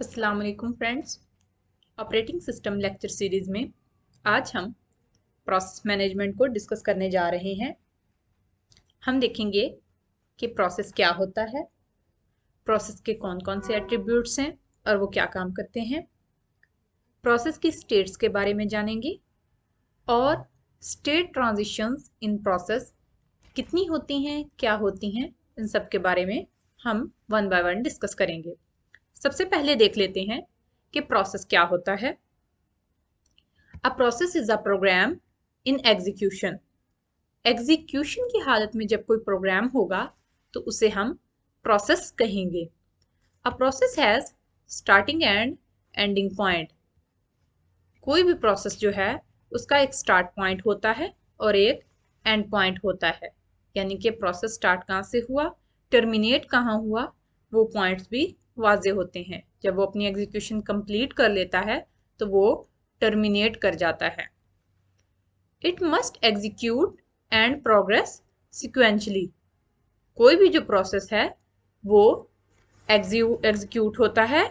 अस्सलाम वालेकुम friends. Operating system lecture series में आज हम प्रोसेस मैनेजमेंट को डिस्कस करने जा रहे हैं। हम देखेंगे कि प्रोसेस क्या होता है, प्रोसेस के कौन कौन से एट्रीब्यूट्स हैं और वो क्या काम करते हैं, प्रोसेस की स्टेट्स के बारे में जानेंगे और स्टेट ट्रांजिशंस इन प्रोसेस कितनी होती हैं, क्या होती हैं, इन सब के बारे में हम वन बाय वन डिस्कस करेंगे। सबसे पहले देख लेते हैं कि प्रोसेस क्या होता है। A process is a program in execution. Execution की हालत में जब कोई प्रोग्राम होगा तो उसे हम प्रोसेस कहेंगे। A process has starting and ending point. कोई भी प्रोसेस जो है उसका एक स्टार्ट पॉइंट होता है और एक एंड पॉइंट होता है, यानी कि प्रोसेस स्टार्ट कहाँ से हुआ, टर्मिनेट कहाँ हुआ, वो पॉइंट्स भी वाजे होते हैं। जब वो अपनी एग्जीक्यूशन कंप्लीट कर लेता है तो वो टर्मिनेट कर जाता है। It must execute and progress sequentially. कोई भी जो प्रोसेस है वो एग्जीक्यूट होता है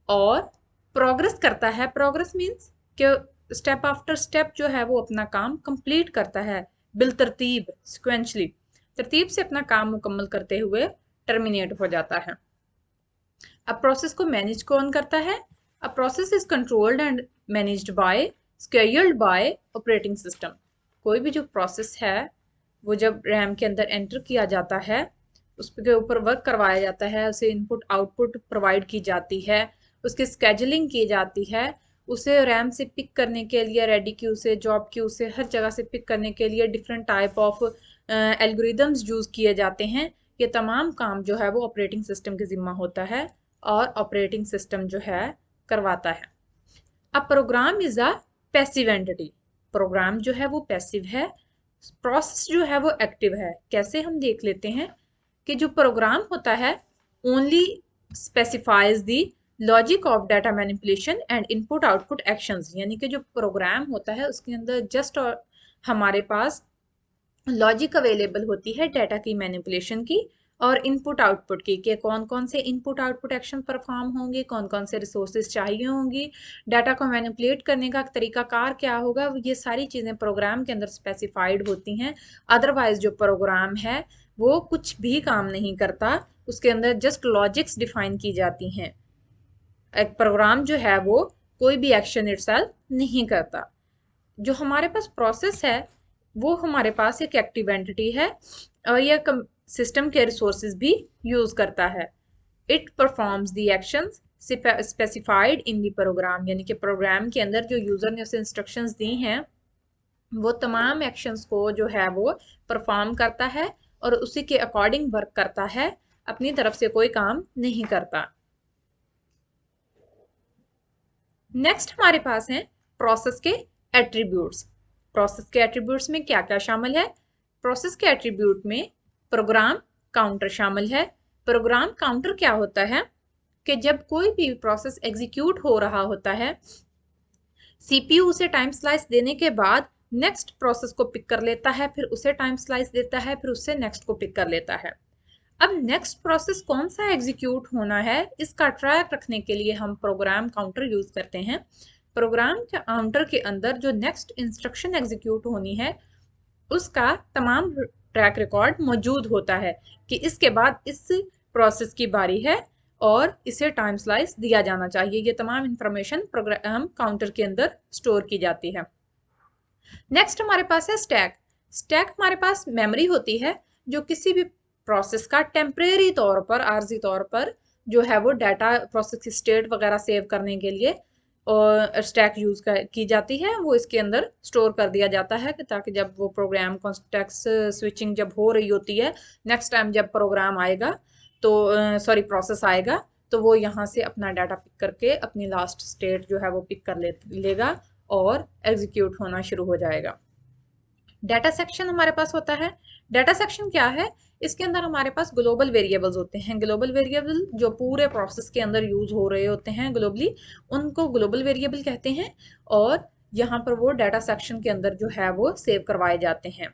और प्रोग्रेस करता है। प्रोग्रेस मीन्स कि स्टेप आफ्टर स्टेप जो है वो अपना काम कंप्लीट करता है बिलतरतीब, सिक्वेंशली, तरतीब से अपना काम मुकम्मल करते हुए टर्मिनेट हो जाता है। अब प्रोसेस को मैनेज कौन करता है? A process is controlled and managed by, scheduled bye operating system. कोई भी जो प्रोसेस है वो जब रैम के अंदर एंटर किया जाता है, उसके ऊपर वर्क करवाया जाता है, उसे इनपुट आउटपुट प्रोवाइड की जाती है, उसकी स्केजुलिंग की जाती है, उसे रैम से पिक करने के लिए, रेडी क्यू से, जॉब क्यू से, हर जगह से पिक करने के लिए different type of algorithms use किए जाते हैं। ये तमाम काम जो है वो ऑपरेटिंग सिस्टम के जिम्मा होता है और ऑपरेटिंग सिस्टम जो है करवाता है। अब program is a passive entity. Program जो है वो पैसिव है, प्रोसेस जो है वो एक्टिव है। कैसे, हम देख लेते हैं कि जो प्रोग्राम होता है only specifies the logic of data manipulation and input output actions. यानी कि जो प्रोग्राम होता है उसके अंदर जस्ट और हमारे पास लॉजिक अवेलेबल होती है डाटा की मैनिपुलेशन की और इनपुट आउटपुट की, कि कौन कौन से इनपुट आउटपुट एक्शन परफॉर्म होंगे, कौन कौन से रिसोर्सेज चाहिए होंगी, डाटा को मैनिपुलेट करने का तरीकाकार क्या होगा, ये सारी चीज़ें प्रोग्राम के अंदर स्पेसिफाइड होती हैं। अदरवाइज जो प्रोग्राम है वो कुछ भी काम नहीं करता, उसके अंदर जस्ट लॉजिक्स डिफाइन की जाती हैं। एक प्रोग्राम जो है वो कोई भी एक्शन इटसेल्फ नहीं करता। जो हमारे पास प्रोसेस है वो हमारे पास एक एक्टिव एंटिटी है और यह सिस्टम के रिसोर्सेज भी यूज करता है। It performs the actions specified in the program, यानी कि प्रोग्राम के अंदर जो यूजर ने उसे इंस्ट्रक्शंस दी हैं वो तमाम एक्शंस को जो है वो परफॉर्म करता है और उसी के अकॉर्डिंग वर्क करता है, अपनी तरफ से कोई काम नहीं करता। नेक्स्ट हमारे पास है प्रोसेस के एट्रीब्यूट्स। प्रोसेस के एट्रीब्यूट्स में क्या क्या शामिल है? प्रोसेस के एट्रीब्यूट में प्रोग्राम काउंटर शामिल है। प्रोग्राम काउंटर क्या होता है कि जब कोई भी प्रोसेस एग्जीक्यूट हो रहा होता है, सीपीयू उसे टाइम स्लाइस देने के बाद नेक्स्ट प्रोसेस को पिक कर लेता है, फिर उसे टाइम स्लाइस देता है, फिर उससे नेक्स्ट को पिक कर लेता है। अब नेक्स्ट प्रोसेस कौन सा एग्जीक्यूट होना है इसका ट्रैक रखने के लिए हम प्रोग्राम काउंटर यूज करते हैं। प्रोग्राम काउंटर के अंदर जो नेक्स्ट इंस्ट्रक्शन एग्जीक्यूट होनी है उसका तमाम ट्रैक रिकॉर्ड मौजूद होता है कि इसके बाद इस प्रोसेस की बारी है और इसे टाइम स्लाइस दिया जाना चाहिए। ये तमाम इंफॉर्मेशन प्रोग्राम काउंटर के अंदर स्टोर की जाती है। नेक्स्ट हमारे पास है स्टैक। स्टैक हमारे पास मेमोरी होती है जो किसी भी प्रोसेस का टेम्परेरी तौर पर, आर्जी तौर पर जो है वो डाटा, प्रोसेस की स्टेट वगैरह सेव करने के लिए और स्टैक यूज की जाती है। वो इसके अंदर स्टोर कर दिया जाता है ताकि जब वो प्रोग्राम कॉन्टेक्स्ट स्विचिंग जब हो रही होती है, नेक्स्ट टाइम जब प्रोग्राम आएगा तो प्रोसेस आएगा तो वो यहाँ से अपना डाटा पिक करके अपनी लास्ट स्टेट जो है वो पिक कर लेगा और एग्जीक्यूट होना शुरू हो जाएगा। डाटा सेक्शन हमारे पास होता है। डाटा सेक्शन क्या है? इसके अंदर हमारे पास ग्लोबल वेरिएबल्स होते हैं। ग्लोबल वेरिएबल जो पूरे प्रोसेस के अंदर यूज हो रहे होते हैं ग्लोबली, उनको ग्लोबल वेरिएबल कहते हैं और यहाँ पर वो डाटा सेक्शन के अंदर जो है वो सेव करवाए जाते हैं।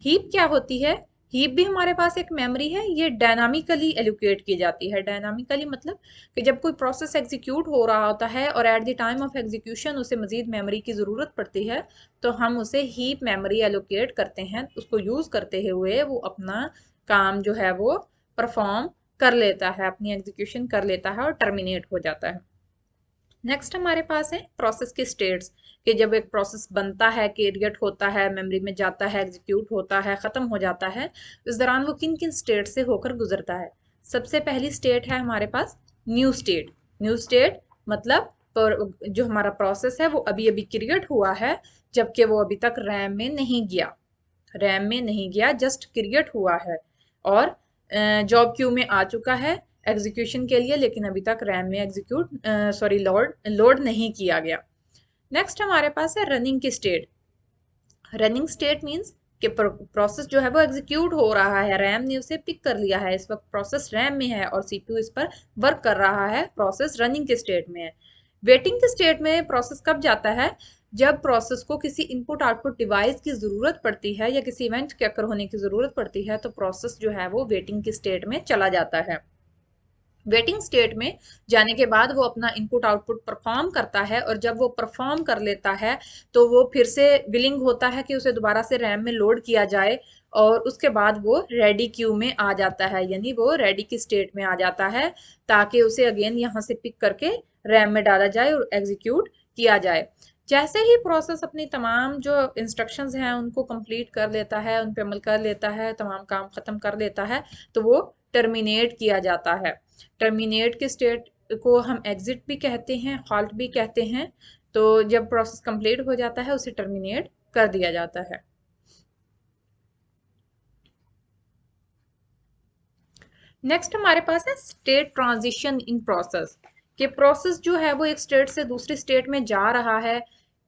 हीप क्या होती है? हीप भी हमारे पास एक मेमोरी है, ये डायनामिकली एलोकेट की जाती है। डायनामिकली मतलब कि जब कोई प्रोसेस एग्जीक्यूट हो रहा होता है और at the time of execution उसे मजीद मेमोरी की ज़रूरत पड़ती है तो हम उसे हीप मेमोरी एलोकेट करते हैं। उसको यूज़ करते हुए वो अपना काम जो है वो परफॉर्म कर लेता है, अपनी एग्जीक्यूशन कर लेता है और टर्मिनेट हो जाता है। नेक्स्ट हमारे पास है प्रोसेस के स्टेट्स, कि जब एक प्रोसेस बनता है, क्रिएट होता है, मेमोरी में जाता है, एग्जीक्यूट होता है, ख़त्म हो जाता है, इस दौरान वो किन किन स्टेट से होकर गुजरता है। सबसे पहली स्टेट है हमारे पास न्यू स्टेट। न्यू स्टेट मतलब जो हमारा प्रोसेस है वो अभी अभी क्रिएट हुआ है, जबकि वो अभी तक रैम में नहीं गया। रैम में नहीं गया, जस्ट क्रिएट हुआ है और जॉब क्यू में आ चुका है एग्जीक्यूशन के लिए, लेकिन अभी तक रैम में लोड नहीं किया गया। नेक्स्ट हमारे पास है रनिंग की स्टेट। रनिंग स्टेट मींस कि प्रोसेस जो है वो एग्जीक्यूट हो रहा है, रैम ने उसे पिक कर लिया है, इस वक्त प्रोसेस रैम में है और सीपीयू इस पर वर्क कर रहा है, प्रोसेस रनिंग के स्टेट में है। वेटिंग के स्टेट में प्रोसेस कब जाता है, जब प्रोसेस को किसी इनपुट आउटपुट डिवाइस की जरूरत पड़ती है या किसी इवेंट के अकर होने की जरूरत पड़ती है, तो प्रोसेस जो है वो वेटिंग की स्टेट में चला जाता है। वेटिंग स्टेट में जाने के बाद वो अपना इनपुट आउटपुट परफॉर्म करता है और जब वो परफॉर्म कर लेता है तो वो फिर से विलिंग होता है कि उसे दोबारा से रैम में लोड किया जाए और उसके बाद वो रेडी क्यू में आ जाता है, यानी वो रेडी की स्टेट में आ जाता है ताकि उसे अगेन यहाँ से पिक करके रैम में डाला जाए और एग्जीक्यूट किया जाए। जैसे ही प्रोसेस अपनी तमाम जो इंस्ट्रक्शंस हैं उनको कंप्लीट कर लेता है, उन पे अमल कर लेता है, तमाम काम खत्म कर लेता है, तो वो टर्मिनेट किया जाता है। टर्मिनेट के स्टेट को हम एग्जिट भी कहते हैं, हॉल्ट भी कहते हैं। तो जब प्रोसेस कंप्लीट हो जाता है उसे टर्मिनेट कर दिया जाता है। नेक्स्ट हमारे पास है स्टेट ट्रांजिशन इन प्रोसेस, कि प्रोसेस जो है वो एक स्टेट से दूसरी स्टेट में जा रहा है,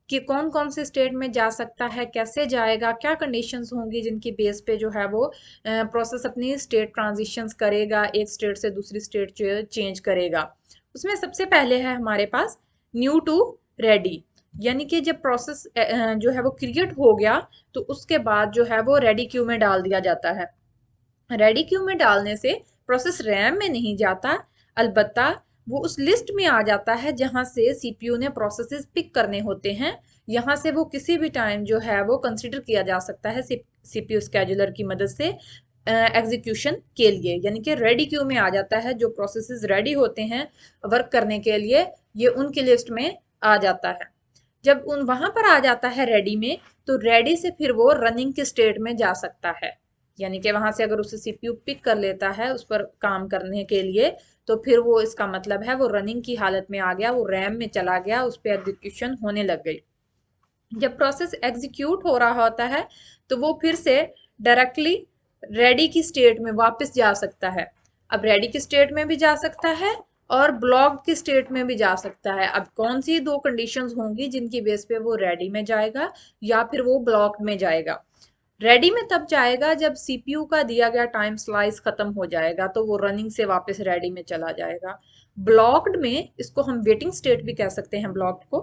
कि कौन कौन से स्टेट में जा सकता है, कैसे जाएगा, क्या कंडीशंस होंगी जिनकी बेस पे जो है वो प्रोसेस अपनी स्टेट ट्रांजिशंस करेगा, एक स्टेट से दूसरी स्टेट चेंज करेगा। उसमें सबसे पहले है हमारे पास न्यू टू रेडी, यानी कि जब प्रोसेस जो है वो क्रिएट हो गया तो उसके बाद जो है वो रेडी क्यू में डाल दिया जाता है। रेडी क्यू में डालने से प्रोसेस रैम में नहीं जाता, अलबत्ता वो उस लिस्ट में आ जाता है जहां से सीपीयू ने प्रोसेसेस पिक करने होते हैं। यहाँ से वो किसी भी टाइम जो है वो कंसिडर किया जा सकता है सीपीयू स्केड्यूलर की मदद से एग्जीक्यूशन के लिए, यानी कि रेडी क्यू में आ जाता है। जो प्रोसेसेस रेडी होते हैं वर्क करने के लिए, ये उनकी लिस्ट में आ जाता है। जब उन वहां पर आ जाता है रेडी में, तो रेडी से फिर वो रनिंग के स्टेट में जा सकता है, यानी कि वहां से अगर उसे सीपीयू पिक कर लेता है उस पर काम करने के लिए, तो फिर वो इसका मतलब है वो रनिंग की हालत में आ गया, वो रैम में चला गया, उस पर एग्जीक्यूशन होने लग गई। जब प्रोसेस एग्जीक्यूट हो रहा होता है तो वो फिर से डायरेक्टली रेडी की स्टेट में वापस जा सकता है। अब रेडी की स्टेट में भी जा सकता है और ब्लॉक की स्टेट में भी जा सकता है। अब कौन सी दो कंडीशंस होंगी जिनकी बेस पे वो रेडी में जाएगा या फिर वो ब्लॉक में जाएगा। रेडी में तब जाएगा जब सीपीयू का दिया गया टाइम स्लाइस खत्म हो जाएगा, तो वो रनिंग से वापस रेडी में चला जाएगा। ब्लॉक्ड में, इसको हम वेटिंग स्टेट भी कह सकते हैं ब्लॉक्ड को,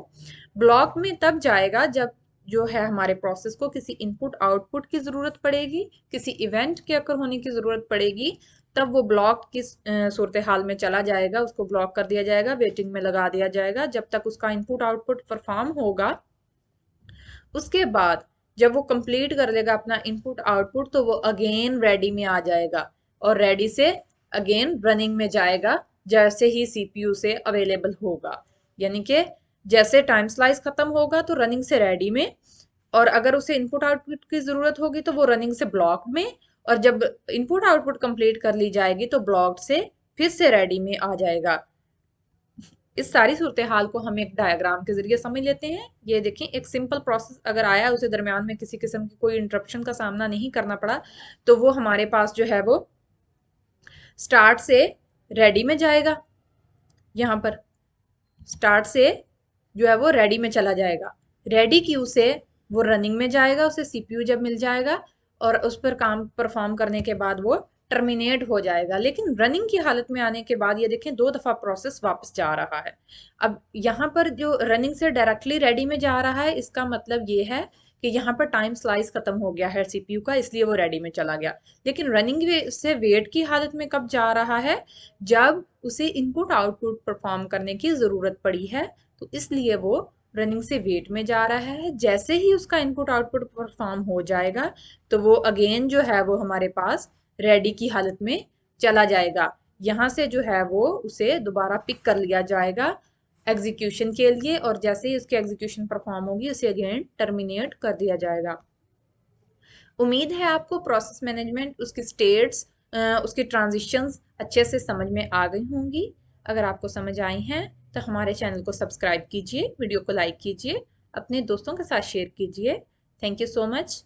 ब्लॉक में तब जाएगा जब जो है हमारे प्रोसेस को किसी इनपुट आउटपुट की जरूरत पड़ेगी, किसी इवेंट के अकर होने की जरूरत पड़ेगी, तब वो ब्लॉक की सूरत हाल में चला जाएगा, उसको ब्लॉक कर दिया जाएगा, वेटिंग में लगा दिया जाएगा जब तक उसका इनपुट आउटपुट परफॉर्म होगा। उसके बाद जब वो कंप्लीट कर लेगा अपना इनपुट आउटपुट तो वो अगेन रेडी में आ जाएगा और रेडी से अगेन रनिंग में जाएगा जैसे ही सीपीयू से अवेलेबल होगा। यानी कि जैसे टाइम स्लाइस खत्म होगा तो रनिंग से रेडी में, और अगर उसे इनपुट आउटपुट की जरूरत होगी तो वो रनिंग से ब्लॉक में, और जब इनपुट आउटपुट कंप्लीट कर ली जाएगी तो ब्लॉक से फिर से रेडी में आ जाएगा। इस सारी सूरत हाल को हम एक डायग्राम के जरिए समझ लेते हैं। ये देखें, एक सिंपल प्रोसेस अगर आया, उसे दरमियान में किसी किस्म की कोई इंटरप्शन का सामना नहीं करना पड़ा, तो वो हमारे पास जो है वो स्टार्ट से रेडी में जाएगा। यहाँ पर स्टार्ट से जो है वो रेडी में चला जाएगा, रेडी क्यू से वो रनिंग में जाएगा, उसे सीपीयू जब मिल जाएगा और उस पर काम परफॉर्म करने के बाद वो टर्मिनेट हो जाएगा। लेकिन रनिंग की हालत में आने के बाद ये देखें 2 दफा प्रोसेस वापस जा रहा है। अब यहाँ पर जो रनिंग से डायरेक्टली रेडी में जा रहा है, इसका मतलब ये है कि यहाँ पर टाइम स्लाइस खत्म हो गया है सीपीयू का, इसलिए वो रेडी में चला गया। लेकिन रनिंग से वेट की हालत में कब जा रहा है, जब उसे इनपुट आउटपुट परफॉर्म करने की जरूरत पड़ी है, तो इसलिए वो रनिंग से वेट में जा रहा है। जैसे ही उसका इनपुट आउटपुट परफॉर्म हो जाएगा तो वो अगेन जो है वो हमारे पास रेडी की हालत में चला जाएगा। यहाँ से जो है वो उसे दोबारा पिक कर लिया जाएगा एग्जीक्यूशन के लिए, और जैसे ही उसकी एग्जीक्यूशन परफॉर्म होगी उसे अगेन टर्मिनेट कर दिया जाएगा। उम्मीद है आपको प्रोसेस मैनेजमेंट, उसकी स्टेट्स, उसकी ट्रांजिशंस अच्छे से समझ में आ गई होंगी। अगर आपको समझ आई हैं तो हमारे चैनल को सब्सक्राइब कीजिए, वीडियो को लाइक कीजिए, अपने दोस्तों के साथ शेयर कीजिए। Thank you so much.